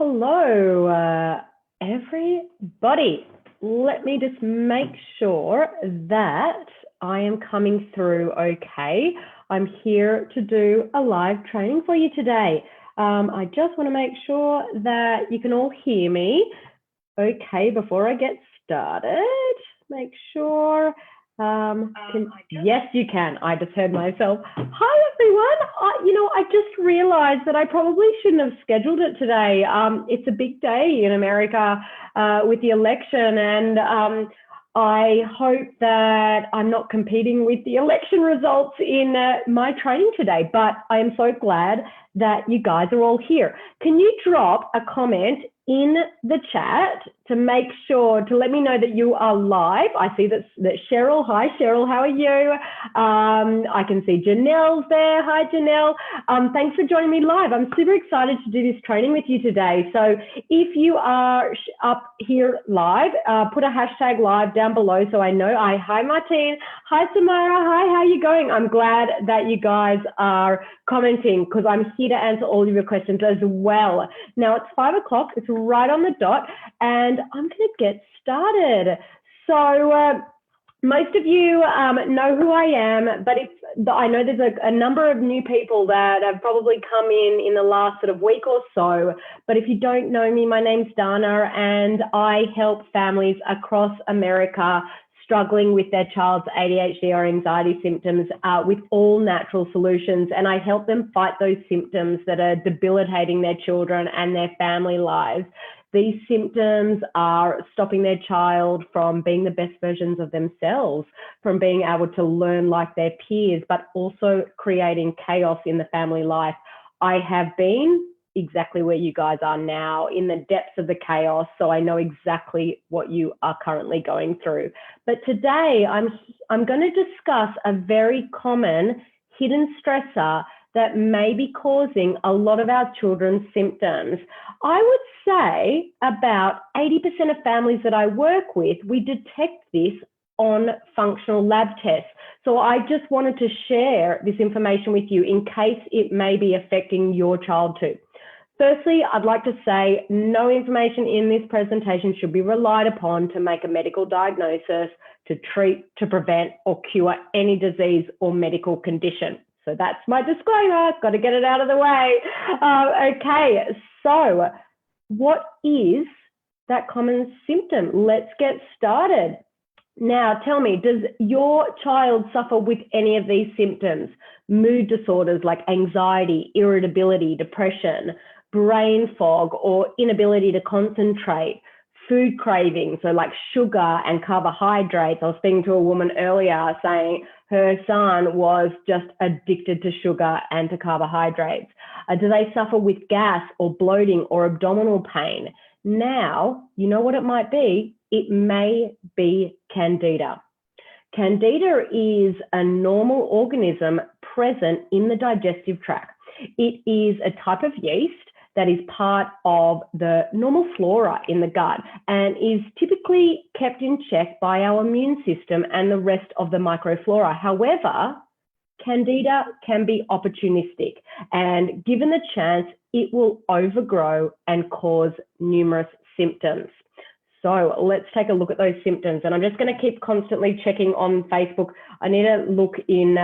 Hello, everybody. Let me just make sure that I am coming through okay. I'm here to do a live training for you today. I just want to make sure that you can all hear me okay before I get started. Make sure. Yes, you can. I just heard myself. Hi, everyone. I just realized that I probably shouldn't have scheduled it today. It's a big day in America with the election, and I hope that I'm not competing with the election results in my training today, but I am so glad that you guys are all here. Can you drop a comment in the chat to make sure to let me know that you are live? I see that Cheryl. Hi, Cheryl. How are you? I can see Janelle's there. Hi, Janelle. Thanks for joining me live. I'm super excited to do this training with you today. So if you are up here live, put a hashtag live down below so I know. Hi, Martine. Hi, Samara. Hi, how are you going? I'm glad that you guys are commenting because I'm here to answer all of your questions as well. Now it's 5 o'clock. It's right on the dot, and I'm going to get started. So most of you know who I am, but I know there's a number of new people that have probably come in the last sort of week or so. But if you don't know me, my name's Dana, and I help families across America struggling with their child's ADHD or anxiety symptoms with all natural solutions. And I help them fight those symptoms that are debilitating their children and their family lives. These symptoms are stopping their child from being the best versions of themselves, from being able to learn like their peers, but also creating chaos in the family life. I have been exactly where you guys are now, in the depths of the chaos, so I know exactly what you are currently going through. But today I'm going to discuss a very common hidden stressor that may be causing a lot of our children's symptoms. I would say about 80% of families that I work with, we detect this on functional lab tests. So I just wanted to share this information with you in case it may be affecting your child too. Firstly, I'd like to say no information in this presentation should be relied upon to make a medical diagnosis, to treat, to prevent, or cure any disease or medical condition. So that's my disclaimer, got to get it out of the way. Okay, so what is that common symptom? Let's get started. Now, tell me, does your child suffer with any of these symptoms? Mood disorders like anxiety, irritability, depression, brain fog or inability to concentrate, food cravings, so like sugar and carbohydrates. I was speaking to a woman earlier saying her son was just addicted to sugar and to carbohydrates. Do they suffer with gas or bloating or abdominal pain? Now, you know what it might be? It may be candida. Candida is a normal organism present in the digestive tract. It is a type of yeast that is part of the normal flora in the gut and is typically kept in check by our immune system and the rest of the microflora. However, candida can be opportunistic, and given the chance, it will overgrow and cause numerous symptoms. So let's take a look at those symptoms. And I'm just going to keep constantly checking on Facebook. I need to look in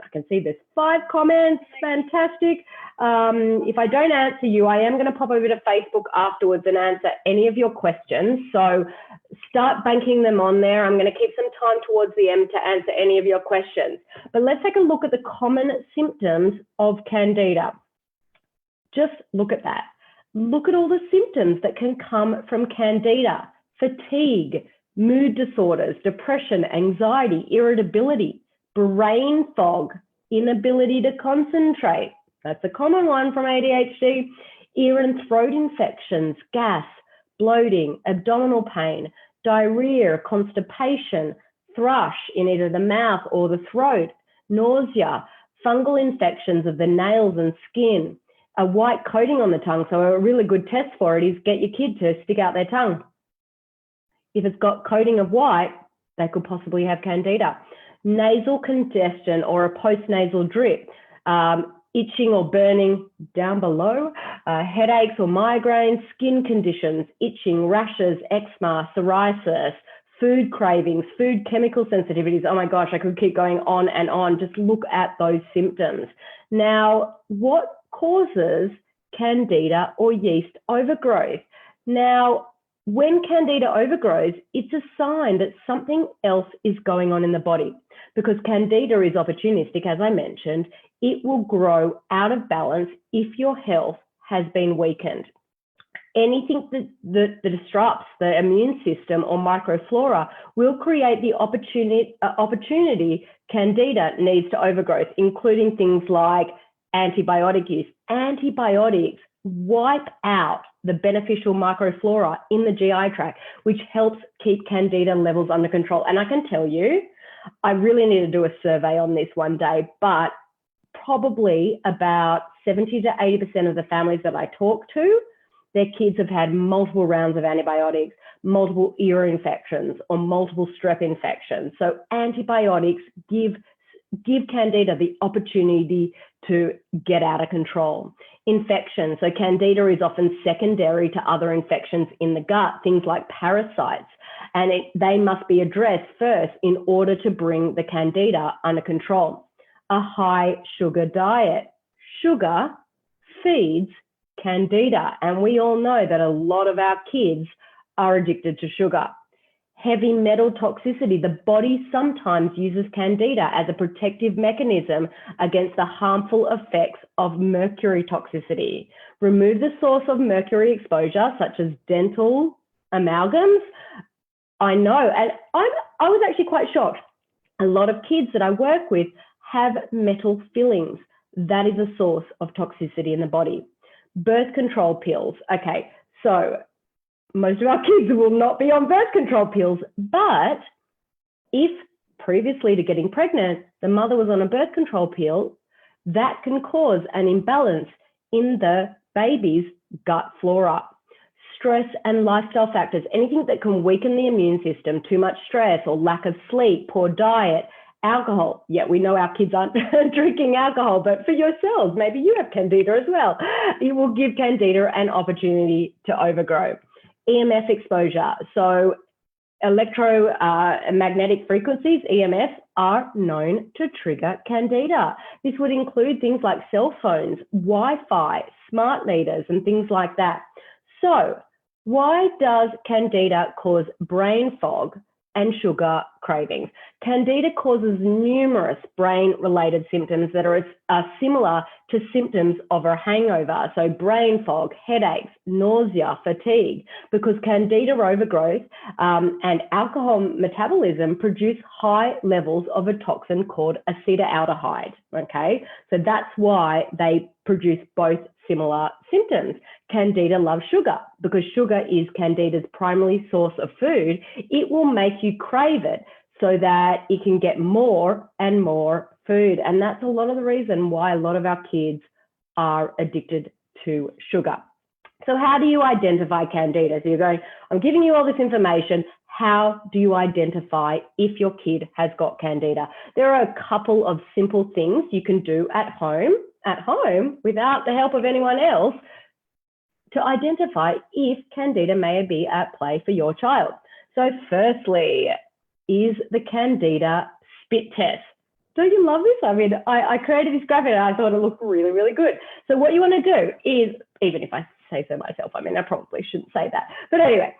I can see there's 5 comments. Fantastic. If I don't answer you, I am going to pop over to Facebook afterwards and answer any of your questions. So start banking them on there. I'm going to keep some time towards the end to answer any of your questions. But let's take a look at the common symptoms of candida. Just look at that. Look at all the symptoms that can come from candida: fatigue, mood disorders, depression, anxiety, irritability, brain fog, inability to concentrate. That's a common one from ADHD. Ear and throat infections, gas, bloating, abdominal pain, diarrhea, constipation, thrush in either the mouth or the throat, nausea, fungal infections of the nails and skin, a white coating on the tongue. So a really good test for it is get your kid to stick out their tongue. If it's got coating of white, they could possibly have candida. Nasal congestion or a postnasal drip. itching or burning down below, headaches or migraines, skin conditions, itching, rashes, eczema, psoriasis, food cravings, food chemical sensitivities. Oh my gosh, I could keep going on and on. Just look at those symptoms. Now, what causes candida or yeast overgrowth? Now, when candida overgrows, it's a sign that something else is going on in the body, because candida is opportunistic, as I mentioned. It will grow out of balance if your health has been weakened. Anything that disrupts the immune system or microflora will create the opportunity candida needs to overgrowth, including things like antibiotic use. Antibiotics wipe out the beneficial microflora in the GI tract, which helps keep candida levels under control. And I can tell you, I really need to do a survey on this one day, but probably about 70 to 80% of the families that I talk to, their kids have had multiple rounds of antibiotics, multiple ear infections, or multiple strep infections. So antibiotics give candida the opportunity to get out of control. Infections, so candida is often secondary to other infections in the gut, things like parasites, and they must be addressed first in order to bring the candida under control. A high sugar diet. Sugar feeds candida, and we all know that a lot of our kids are addicted to sugar. Heavy metal toxicity. The body sometimes uses candida as a protective mechanism against the harmful effects of mercury toxicity. Remove the source of mercury exposure, such as dental amalgams. I know, and I was actually quite shocked. A lot of kids that I work with have metal fillings. That is a source of toxicity in the body. Birth control pills. Okay, so most of our kids will not be on birth control pills, but if previously to getting pregnant, the mother was on a birth control pill, that can cause an imbalance in the baby's gut flora. Stress and lifestyle factors, anything that can weaken the immune system, too much stress or lack of sleep, poor diet, alcohol. Yeah, we know our kids aren't drinking alcohol, but for yourselves, maybe you have candida as well. It will give candida an opportunity to overgrow. EMF exposure. So electromagnetic frequencies, EMF, are known to trigger candida. This would include things like cell phones, Wi-Fi, smart meters, and things like that. So why does candida cause brain fog and sugar cravings? Candida causes numerous brain-related symptoms that are similar to symptoms of a hangover. So brain fog, headaches, nausea, fatigue, because candida overgrowth and alcohol metabolism produce high levels of a toxin called acetaldehyde, okay? So that's why they produce both similar symptoms. Candida loves sugar because sugar is candida's primary source of food. It will make you crave it so that it can get more and more food. And that's a lot of the reason why a lot of our kids are addicted to sugar. So how do you identify candida? So you're going, I'm giving you all this information. How do you identify if your kid has got candida? There are a couple of simple things you can do at home without the help of anyone else to identify if candida may be at play for your child. So firstly, is the candida spit test. Don't you love this? I mean, I created this graphic and I thought it looked really, really good. So what you want to do is, even if I say so myself, I mean, I probably shouldn't say that. But anyway,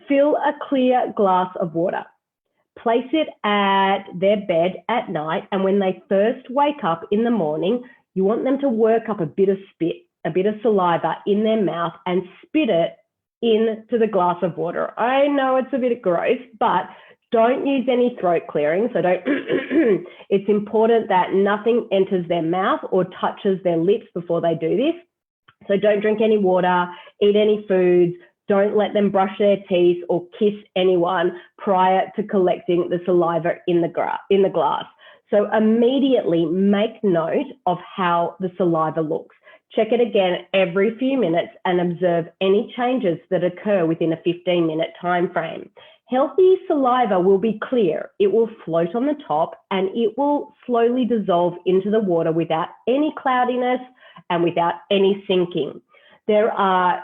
fill a clear glass of water. Place it at their bed at night, and when they first wake up in the morning, you want them to work up a bit of spit, a bit of saliva in their mouth and spit it into the glass of water. I know it's a bit gross, but don't use any throat clearing. So don't, it's important that nothing enters their mouth or touches their lips before they do this. So don't drink any water, eat any foods, don't let them brush their teeth or kiss anyone prior to collecting the saliva in the glass. So immediately make note of how the saliva looks. Check it again every few minutes and observe any changes that occur within a 15-minute time frame. Healthy saliva will be clear. It will float on the top and it will slowly dissolve into the water without any cloudiness and without any sinking. There are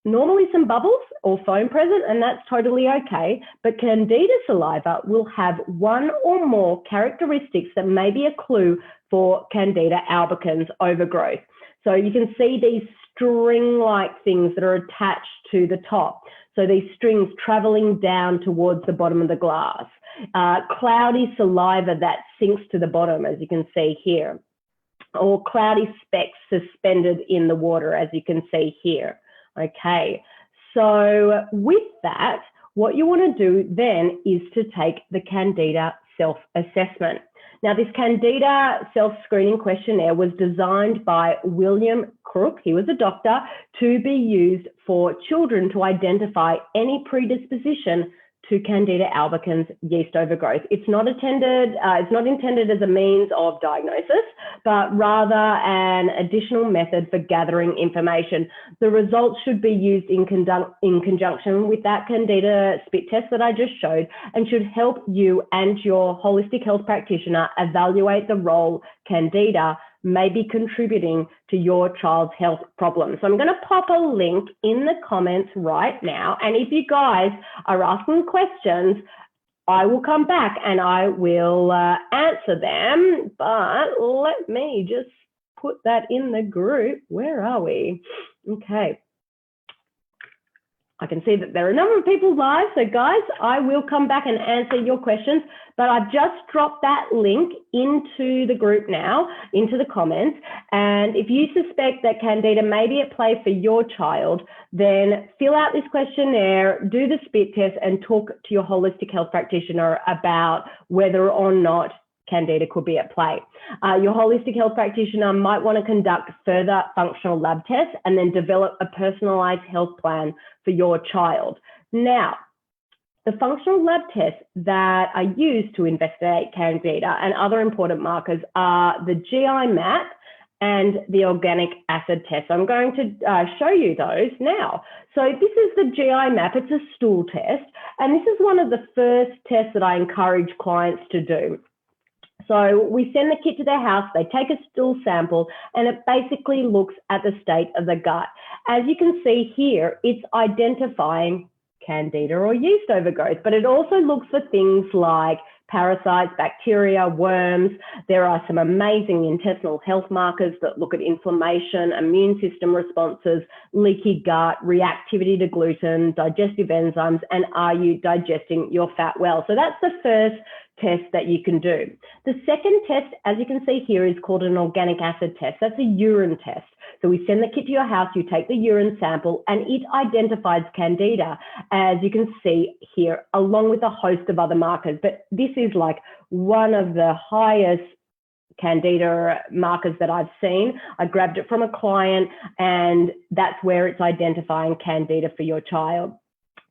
normally some bubbles or foam present, and that's totally okay, but Candida saliva will have one or more characteristics that may be a clue for Candida albicans overgrowth. So you can see these string-like things that are attached to the top. So these strings traveling down towards the bottom of the glass. Cloudy saliva that sinks to the bottom, as you can see here, or cloudy specks suspended in the water, as you can see here. Okay, so with that, what you want to do then is to take the Candida self-assessment. Now, this Candida self-screening questionnaire was designed by William Crook, he was a doctor, to be used for children to identify any predisposition to Candida albicans yeast overgrowth. It's not intended as a means of diagnosis, but rather an additional method for gathering information. The results should be used in conjunction with that Candida spit test that I just showed, and should help you and your holistic health practitioner evaluate the role Candida may be contributing to your child's health problems. So I'm going to pop a link in the comments right now. And if you guys are asking questions, I will come back and I will answer them. But let me just put that in the group. Where are we? Okay. I can see that there are a number of people live. So guys, I will come back and answer your questions, but I've just dropped that link into the group now, into the comments. And if you suspect that Candida may be at play for your child, then fill out this questionnaire, do the spit test, and talk to your holistic health practitioner about whether or not Candida could be at play. Your holistic health practitioner might want to conduct further functional lab tests and then develop a personalized health plan for your child. Now, the functional lab tests that are used to investigate Candida and other important markers are the GI map and the organic acid test. I'm going to show you those now. So this is the GI map. It's a stool test, and this is one of the first tests that I encourage clients to do. So we send the kit to their house, they take a stool sample, and it basically looks at the state of the gut. As you can see here, it's identifying Candida or yeast overgrowth, but it also looks for things like parasites, bacteria, worms. There are some amazing intestinal health markers that look at inflammation, immune system responses, leaky gut, reactivity to gluten, digestive enzymes, and are you digesting your fat well? So that's the first test that you can do. The second test, as you can see here, is called an organic acid test. That's a urine test. So we send the kit to your house, you take the urine sample, and it identifies Candida, as you can see here, along with a host of other markers. But this is like one of the highest Candida markers that I've seen. I grabbed it from a client, and that's where it's identifying Candida for your child.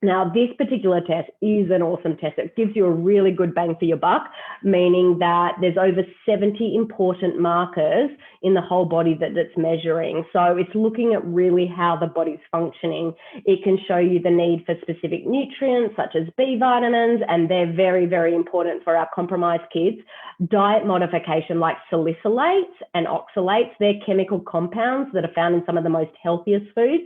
Now, this particular test is an awesome test. It gives you a really good bang for your buck, meaning that there's over 70 important markers in the whole body that it's measuring. So it's looking at really how the body's functioning. It can show you the need for specific nutrients such as B vitamins, and they're very, very important for our compromised kids. Diet modification like salicylates and oxalates, they're chemical compounds that are found in some of the most healthiest foods.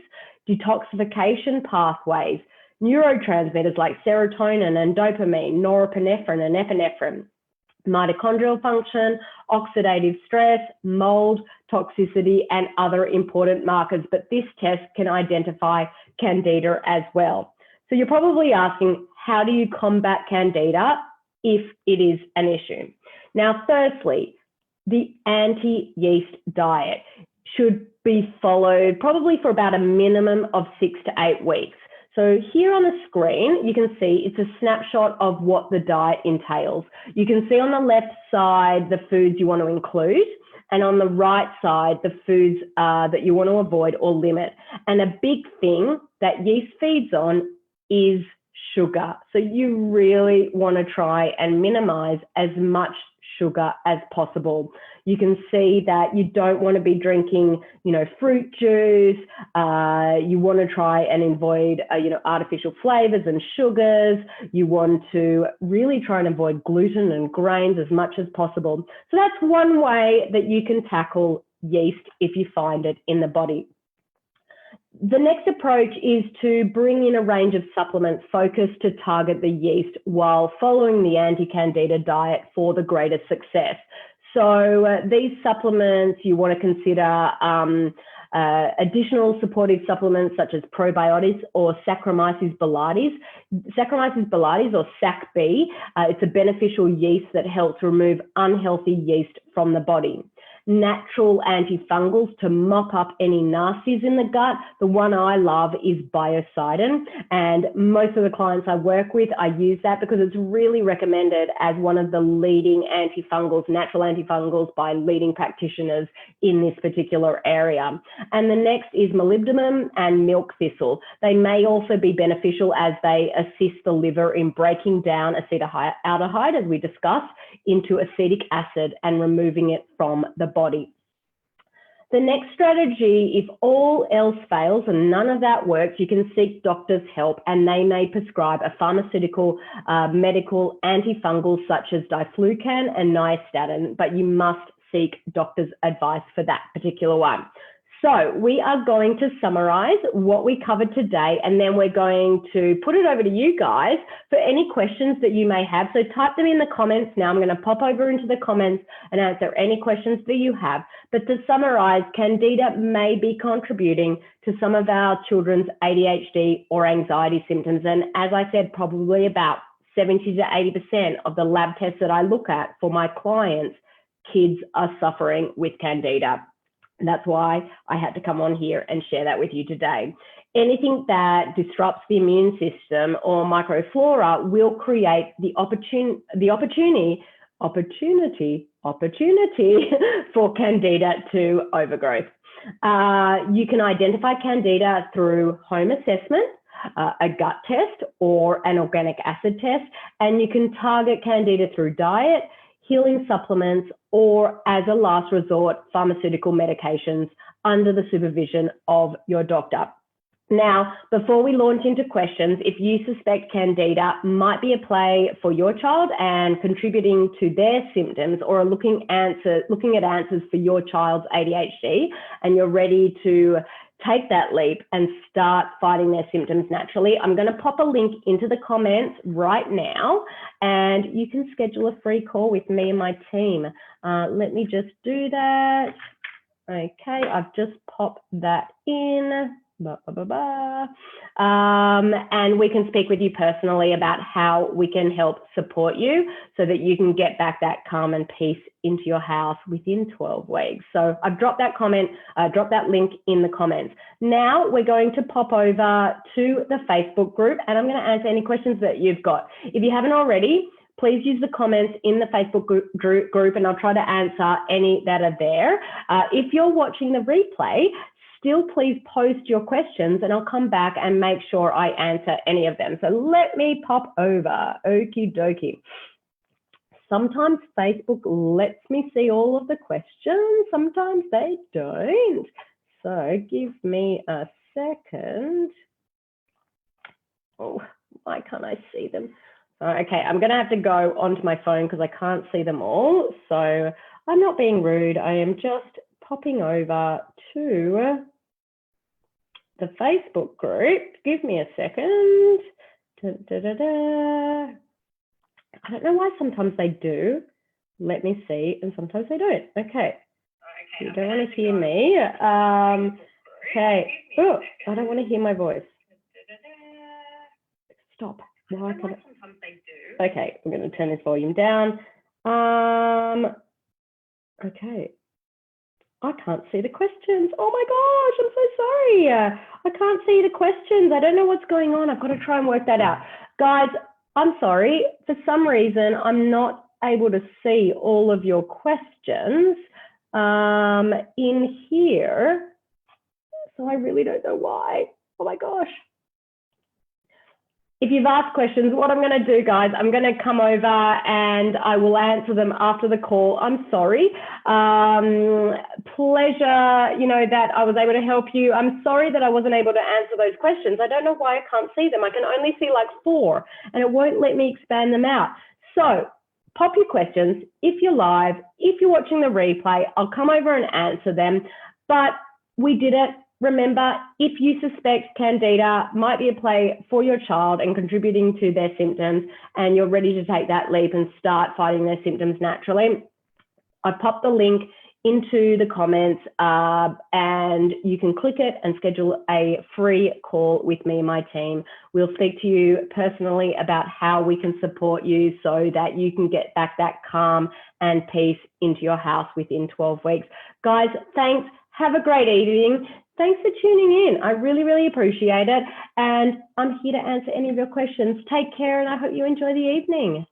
Detoxification pathways, neurotransmitters like serotonin and dopamine, norepinephrine and epinephrine, mitochondrial function, oxidative stress, mold, toxicity, and other important markers. But this test can identify Candida as well. So you're probably asking, how do you combat Candida if it is an issue? Now, firstly, the anti-yeast diet should be followed probably for about a minimum of 6 to 8 weeks. So here on the screen, you can see it's a snapshot of what the diet entails. You can see on the left side the foods you want to include, and on the right side the foods that you want to avoid or limit. And a big thing that yeast feeds on is sugar. So you really want to try and minimize as much sugar as possible. You can see that you don't want to be drinking, fruit juice. You want to try and avoid, artificial flavors and sugars. You want to really try and avoid gluten and grains as much as possible. So that's one way that you can tackle yeast if you find it in the body. The next approach is to bring in a range of supplements focused to target the yeast while following the anti-candida diet for the greatest success. So these supplements, you want to consider additional supportive supplements such as probiotics or Saccharomyces boulardii. Saccharomyces boulardii, or SAC-B, it's a beneficial yeast that helps remove unhealthy yeast from the body. Natural antifungals to mop up any nasties in the gut. The one I love is biocidin, and most of the clients I work with, I use that because it's really recommended as one of the leading antifungals, natural antifungals, by leading practitioners in this particular area. And the next is molybdenum and milk thistle. They may also be beneficial as they assist the liver in breaking down acetaldehyde, as we discussed, into acetic acid and removing it from the body. The next strategy, if all else fails and none of that works, you can seek doctor's help, and they may prescribe a pharmaceutical, medical antifungal such as diflucan and nystatin, but you must seek doctor's advice for that particular one. So we are going to summarize what we covered today, and then we're going to put it over to you guys for any questions that you may have. So type them in the comments now. I'm going to pop over into the comments and answer any questions that you have. But to summarize, candida may be contributing to some of our children's ADHD or anxiety symptoms. And as I said, probably about 70 to 80% of the lab tests that I look at for my clients, kids are suffering with candida. And that's why I had to come on here and share that with you today. Anything that disrupts the immune system or microflora will create the opportunity for candida to overgrowth. You can identify candida through home assessment, a gut test, or an organic acid test, and you can target candida through diet, healing supplements, or as a last resort, pharmaceutical medications under the supervision of your doctor. Now, before we launch into questions, if you suspect candida might be a play for your child and contributing to their symptoms, or are looking at answers for your child's ADHD, and you're ready to take that leap and start fighting their symptoms naturally, I'm going to pop a link into the comments right now, and you can schedule a free call with me and my team. Let me just do that. Okay, I've just popped that in. And we can speak with you personally about how we can help support you so that you can get back that calm and peace into your house within 12 weeks. So I've dropped that link in the comments. Now we're going to pop over to the Facebook group, and I'm going to answer any questions that you've got. If you haven't already, please use the comments in the Facebook group, and I'll try to answer any that are there. If you're watching the replay, still please post your questions and I'll come back and make sure I answer any of them. So let me pop over. Okie dokie. Sometimes Facebook lets me see all of the questions. Sometimes they don't. So give me a second. Oh, why can't I see them? Okay, I'm going to have to go onto my phone because I can't see them all. So I'm not being rude. I am just popping over to the Facebook group. Give me a second. I don't know why sometimes they do. Let me see. And sometimes they don't. Okay. You don't want to hear me. Okay. Oh, I don't want to hear my voice. Stop. Why can't I? Okay, I'm going to turn this volume down. Okay. I can't see the questions. Oh my gosh, I'm so sorry. I can't see the questions. I don't know what's going on. I've got to try and work that out. Guys, I'm sorry. For some reason, I'm not able to see all of your questions in here. So I really don't know why. Oh my gosh. if you've asked questions, what I'm going to do, guys, I'm going to come over and I will answer them after the call. I'm sorry. Pleasure, you know, that I was able to help you. I'm sorry that I wasn't able to answer those questions. I don't know why I can't see them. I can only see like 4 and it won't let me expand them out. So pop your questions. If you're live, if you're watching the replay, I'll come over and answer them. But we did it. Remember, if you suspect candida might be a play for your child and contributing to their symptoms, and you're ready to take that leap and start fighting their symptoms naturally, I popped the link into the comments and you can click it and schedule a free call with me and my team. We'll speak to you personally about how we can support you so that you can get back that calm and peace into your house within 12 weeks. Guys, thanks. Have a great evening. Thanks for tuning in. I really, really appreciate it. And I'm here to answer any of your questions. Take care and I hope you enjoy the evening.